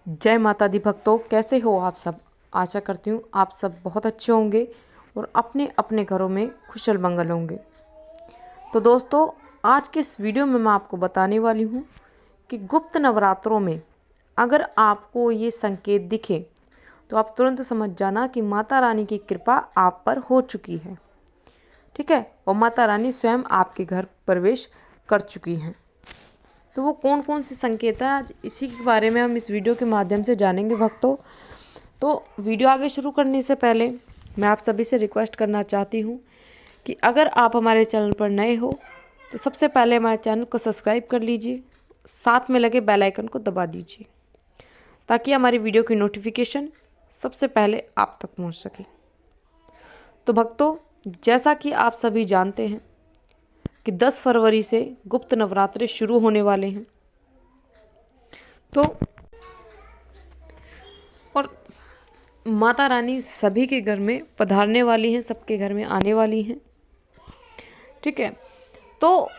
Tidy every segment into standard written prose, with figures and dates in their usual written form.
जय माता दी भक्तों, कैसे हो आप सब। आशा करती हूँ आप सब बहुत अच्छे होंगे और अपने अपने घरों में कुशल मंगल होंगे। तो दोस्तों, आज के इस वीडियो में मैं आपको बताने वाली हूँ कि गुप्त नवरात्रों में अगर आपको ये संकेत दिखे तो आप तुरंत समझ जाना कि माता रानी की कृपा आप पर हो चुकी है। ठीक है, और माता रानी स्वयं आपके घर प्रवेश कर चुकी हैं। तो वो कौन कौन से संकेत हैं, आज इसी के बारे में हम इस वीडियो के माध्यम से जानेंगे भक्तों। तो वीडियो आगे शुरू करने से पहले मैं आप सभी से रिक्वेस्ट करना चाहती हूँ कि अगर आप हमारे चैनल पर नए हो तो सबसे पहले हमारे चैनल को सब्सक्राइब कर लीजिए, साथ में लगे बेल आइकन को दबा दीजिए ताकि हमारी वीडियो की नोटिफिकेशन सबसे पहले आप तक पहुँच सके। तो भक्तों, जैसा कि आप सभी जानते हैं कि 10 फरवरी से गुप्त नवरात्रे शुरू होने वाले हैं। तो और माता रानी सभी के घर में पधारने वाली हैं, सबके घर में आने वाली हैं। ठीक है, तो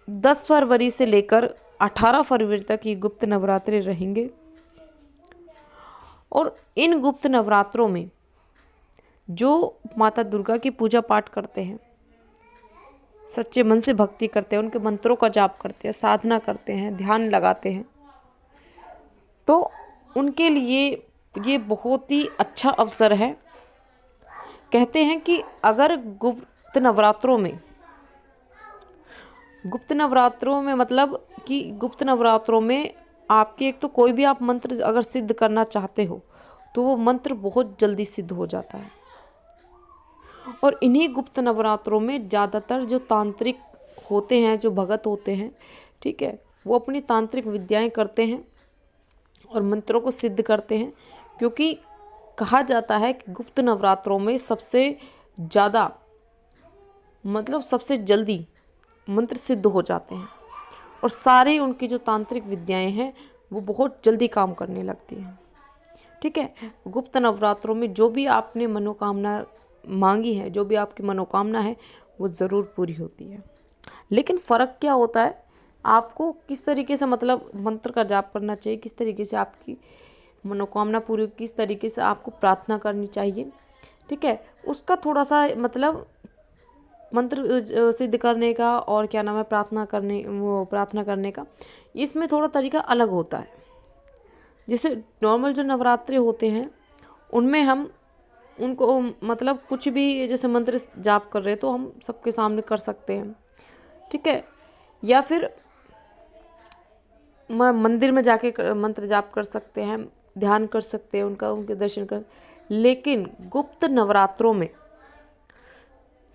10 फरवरी से लेकर 18 फरवरी तक ये गुप्त नवरात्रे रहेंगे। और इन गुप्त नवरात्रों में जो माता दुर्गा की पूजा पाठ करते हैं, सच्चे मन से भक्ति करते हैं, उनके मंत्रों का जाप करते हैं, साधना करते हैं, ध्यान लगाते हैं, तो उनके लिए ये बहुत ही अच्छा अवसर है। कहते हैं कि अगर गुप्त नवरात्रों में मतलब कि गुप्त नवरात्रों में आपके एक तो कोई भी आप मंत्र अगर सिद्ध करना चाहते हो तो वो मंत्र बहुत जल्दी सिद्ध हो जाता है। और इन्हीं गुप्त नवरात्रों में ज़्यादातर जो तांत्रिक होते हैं, जो भगत होते हैं, ठीक है, वो अपनी तांत्रिक विद्याएं करते हैं और मंत्रों को सिद्ध करते हैं। क्योंकि कहा जाता है कि गुप्त नवरात्रों में सबसे ज़्यादा मतलब सबसे जल्दी मंत्र सिद्ध हो जाते हैं और सारी उनकी जो तांत्रिक विद्याएं हैं वो बहुत जल्दी काम करने लगती हैं। ठीक है, गुप्त नवरात्रों में जो भी आपने मनोकामना मांगी है, जो भी आपकी मनोकामना है, वो ज़रूर पूरी होती है। लेकिन फ़र्क क्या होता है, आपको किस तरीके से मतलब मंत्र का जाप करना चाहिए, किस तरीके से आपकी मनोकामना पूरी, किस तरीके से आपको प्रार्थना करनी चाहिए। ठीक है, उसका थोड़ा सा मतलब मंत्र सिद्ध करने का और क्या नाम है प्रार्थना करने का, इसमें थोड़ा तरीका अलग होता है। जैसे नॉर्मल जो नवरात्रि होते हैं उनमें हम उनको मतलब कुछ भी जैसे मंत्र जाप कर रहे हैं तो हम सबके सामने कर सकते हैं। ठीक है, या फिर मंदिर में जाके मंत्र जाप कर सकते हैं, ध्यान कर सकते हैं, उनके दर्शन कर। लेकिन गुप्त नवरात्रों में,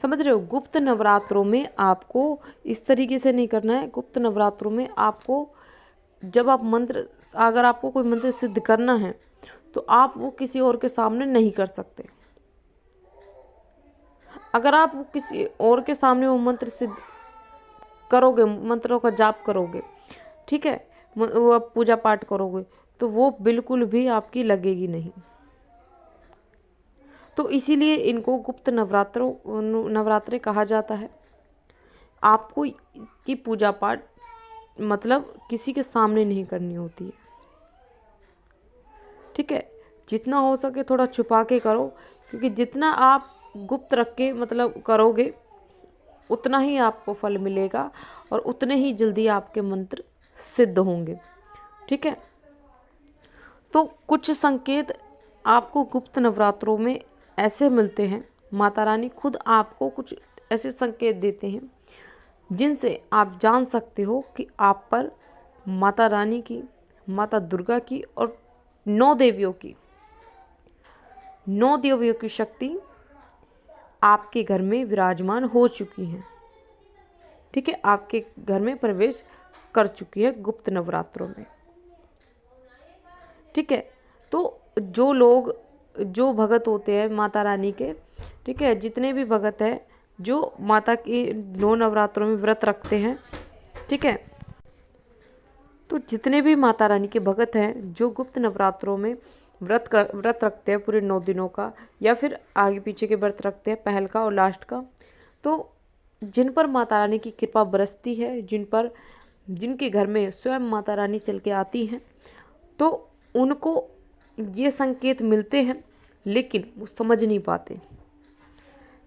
समझ रहे हो, गुप्त नवरात्रों में आपको इस तरीके से नहीं करना है। गुप्त नवरात्रों में आपको जब आप मंत्र, अगर आपको कोई मंत्र सिद्ध करना है तो आप वो किसी और के सामने नहीं कर सकते। अगर आप वो किसी और के सामने वो मंत्र सिद्ध करोगे, मंत्रों का जाप करोगे, ठीक है, वो पूजा पाठ करोगे, तो वो बिल्कुल भी आपकी लगेगी नहीं। तो इसीलिए इनको गुप्त नवरात्रे कहा जाता है। आपको इसकी पूजा पाठ मतलब किसी के सामने नहीं करनी होती है। ठीक है, जितना हो सके थोड़ा छुपा के करो, क्योंकि जितना आप गुप्त रख के मतलब करोगे उतना ही आपको फल मिलेगा और उतने ही जल्दी आपके मंत्र सिद्ध होंगे। ठीक है, तो कुछ संकेत आपको गुप्त नवरात्रों में ऐसे मिलते हैं। माता रानी खुद आपको कुछ ऐसे संकेत देते हैं जिनसे आप जान सकते हो कि आप पर माता रानी की, माता दुर्गा की और 9 देवियों की शक्ति आपके घर में विराजमान हो चुकी है। ठीक है, आपके घर में प्रवेश कर चुकी है गुप्त नवरात्रों में। ठीक है, तो जो भगत होते हैं माता रानी के, ठीक है, जितने भी भगत हैं जो माता की 9 नवरात्रों में व्रत रखते हैं, ठीक है, तो जितने भी माता रानी के भगत हैं जो गुप्त नवरात्रों में व्रत रखते हैं पूरे 9 दिनों का, या फिर आगे पीछे के व्रत रखते हैं, पहल का और लास्ट का, तो जिन पर माता रानी की कृपा बरसती है, जिनके घर में स्वयं माता रानी चल के आती हैं, तो उनको ये संकेत मिलते हैं लेकिन वो समझ नहीं पाते।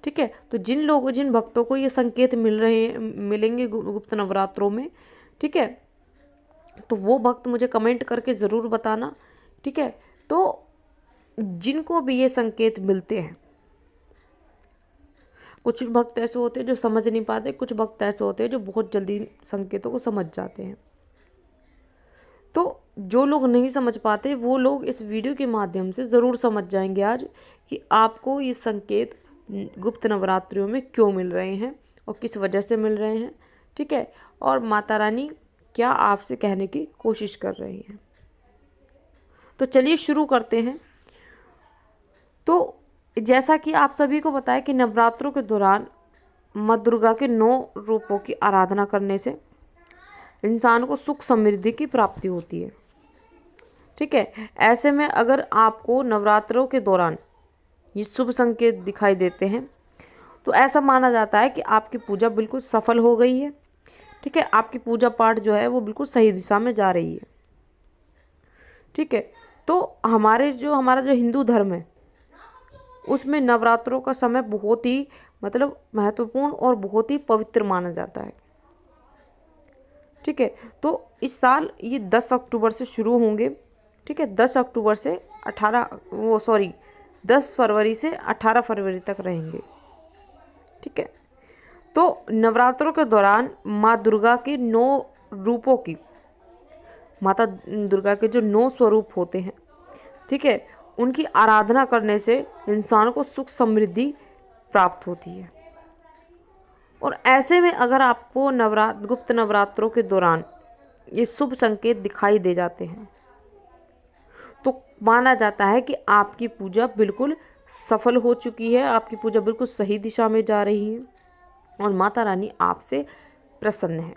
ठीक है, तो जिन भक्तों को ये संकेत मिलेंगे गुप्त नवरात्रों में, ठीक है, तो वो भक्त मुझे कमेंट करके ज़रूर बताना। ठीक है, तो जिनको भी ये संकेत मिलते हैं, कुछ भक्त ऐसे होते हैं जो समझ नहीं पाते, कुछ भक्त ऐसे होते हैं जो बहुत जल्दी संकेतों को समझ जाते हैं। तो जो लोग नहीं समझ पाते वो लोग इस वीडियो के माध्यम से ज़रूर समझ जाएंगे आज कि आपको ये संकेत गुप्त नवरात्रियों में क्यों मिल रहे हैं और किस वजह से मिल रहे हैं। ठीक है, और माता रानी क्या आपसे कहने की कोशिश कर रही हैं। तो चलिए शुरू करते हैं। तो जैसा कि आप सभी को पता है कि नवरात्रों के दौरान माँ दुर्गा के 9 रूपों की आराधना करने से इंसान को सुख समृद्धि की प्राप्ति होती है। ठीक है, ऐसे में अगर आपको नवरात्रों के दौरान ये शुभ संकेत दिखाई देते हैं तो ऐसा माना जाता है कि आपकी पूजा बिल्कुल सफल हो गई है। ठीक है, आपकी पूजा पाठ जो है वो बिल्कुल सही दिशा में जा रही है। ठीक है, तो हमारा जो हिंदू धर्म है उसमें नवरात्रों का समय बहुत ही मतलब महत्वपूर्ण और बहुत ही पवित्र माना जाता है। ठीक है, तो इस साल ये 10 अक्टूबर से शुरू होंगे। ठीक है, 10 फरवरी से 18 फरवरी तक रहेंगे। ठीक है, तो नवरात्रों के दौरान माँ दुर्गा के 9 रूपों की, माता दुर्गा के जो 9 स्वरूप होते हैं, ठीक है, उनकी आराधना करने से इंसान को सुख समृद्धि प्राप्त होती है। और ऐसे में अगर आपको गुप्त नवरात्रों के दौरान ये शुभ संकेत दिखाई दे जाते हैं तो माना जाता है कि आपकी पूजा बिल्कुल सफल हो चुकी है, आपकी पूजा बिल्कुल सही दिशा में जा रही है और माता रानी आपसे प्रसन्न है।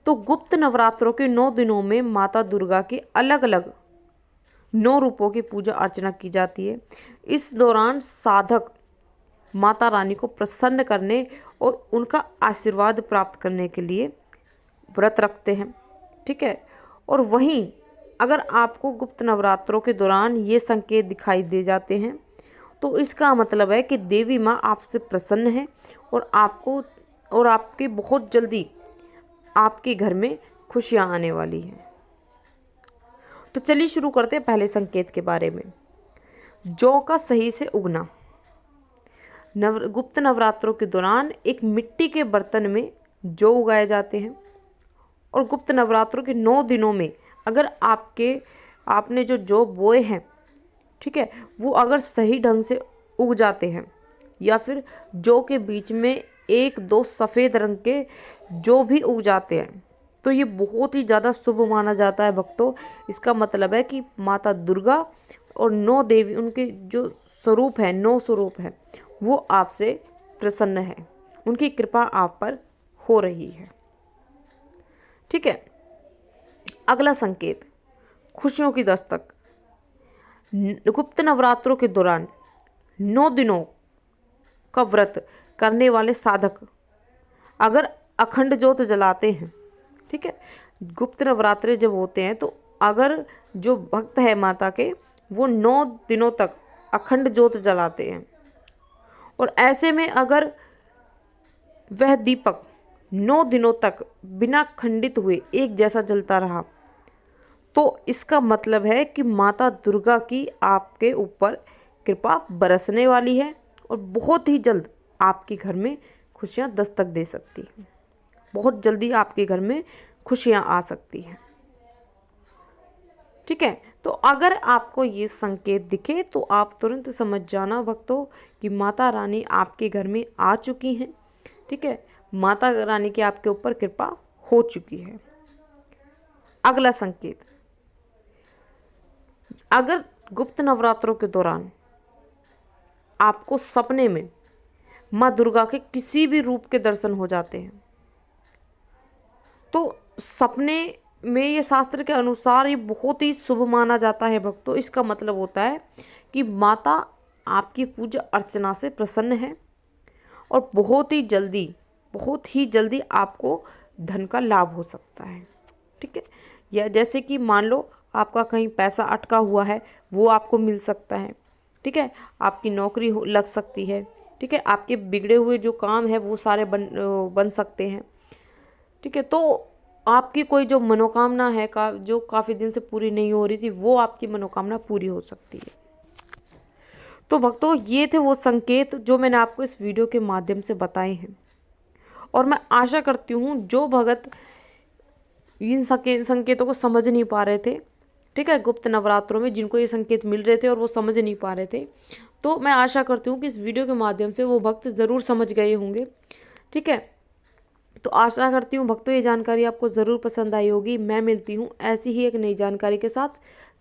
तो गुप्त नवरात्रों के 9 दिनों में माता दुर्गा के अलग अलग 9 रूपों की पूजा अर्चना की जाती है। इस दौरान साधक माता रानी को प्रसन्न करने और उनका आशीर्वाद प्राप्त करने के लिए व्रत रखते हैं। ठीक है, और वहीं अगर आपको गुप्त नवरात्रों के दौरान ये संकेत दिखाई दे जाते हैं तो इसका मतलब है कि देवी माँ आपसे प्रसन्न है और आपके बहुत जल्दी आपके घर में खुशियाँ आने वाली हैं। तो चलिए शुरू करते हैं पहले संकेत के बारे में। जौ का सही से उगना। गुप्त नवरात्रों के दौरान एक मिट्टी के बर्तन में जौ उगाए जाते हैं और गुप्त नवरात्रों के 9 दिनों में अगर आपने जो जौ बोए हैं, ठीक है, वो अगर सही ढंग से उग जाते हैं या फिर जौ के बीच में 1-2 सफ़ेद रंग के जौ भी उग जाते हैं तो ये बहुत ही ज़्यादा शुभ माना जाता है भक्तों। इसका मतलब है कि माता दुर्गा और 9 देवी, उनके जो स्वरूप है, 9 स्वरूप है, वो आपसे प्रसन्न है, उनकी कृपा आप पर हो रही है। ठीक है, अगला संकेत, खुशियों की दस्तक। गुप्त नवरात्रों के दौरान 9 दिनों का व्रत करने वाले साधक अगर अखंड ज्योत जलाते हैं, ठीक है, गुप्त नवरात्रे जब होते हैं तो अगर जो भक्त है माता के वो 9 दिनों तक अखंड ज्योत जलाते हैं और ऐसे में अगर वह दीपक 9 दिनों तक बिना खंडित हुए एक जैसा जलता रहा तो इसका मतलब है कि माता दुर्गा की आपके ऊपर कृपा बरसने वाली है और बहुत ही जल्द आपके घर में खुशियां दस्तक दे सकती हैं। बहुत जल्दी आपके घर में खुशियां आ सकती हैं। ठीक है, तो अगर आपको ये संकेत दिखे तो आप तुरंत समझ जाना भक्तों कि माता रानी आपके घर में आ चुकी हैं। ठीक है, माता रानी की आपके ऊपर कृपा हो चुकी है। अगला संकेत, अगर गुप्त नवरात्रों के दौरान आपको सपने में माँ दुर्गा के किसी भी रूप के दर्शन हो जाते हैं तो सपने में ये शास्त्र के अनुसार ये बहुत ही शुभ माना जाता है भक्तों। इसका मतलब होता है कि माता आपकी पूजा अर्चना से प्रसन्न है और बहुत ही जल्दी आपको धन का लाभ हो सकता है। ठीक है, या जैसे कि मान लो आपका कहीं पैसा अटका हुआ है, वो आपको मिल सकता है। ठीक है, आपकी नौकरी लग सकती है। ठीक है, आपके बिगड़े हुए जो काम है वो सारे बन सकते हैं। ठीक है, तो आपकी कोई जो मनोकामना है जो काफ़ी दिन से पूरी नहीं हो रही थी, वो आपकी मनोकामना पूरी हो सकती है। तो भक्तों, ये थे वो संकेत जो मैंने आपको इस वीडियो के माध्यम से बताए हैं। और मैं आशा करती हूँ जो भगत इन संकेतों को समझ नहीं पा रहे थे, ठीक है, गुप्त नवरात्रों में जिनको ये संकेत मिल रहे थे और वो समझ नहीं पा रहे थे, तो मैं आशा करती हूँ कि इस वीडियो के माध्यम से वो भक्त ज़रूर समझ गए होंगे। ठीक है, तो आशा करती हूँ भक्तों ये जानकारी आपको ज़रूर पसंद आई होगी। मैं मिलती हूँ ऐसी ही एक नई जानकारी के साथ।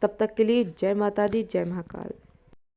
तब तक के लिए जय माता दी, जय महाकाल।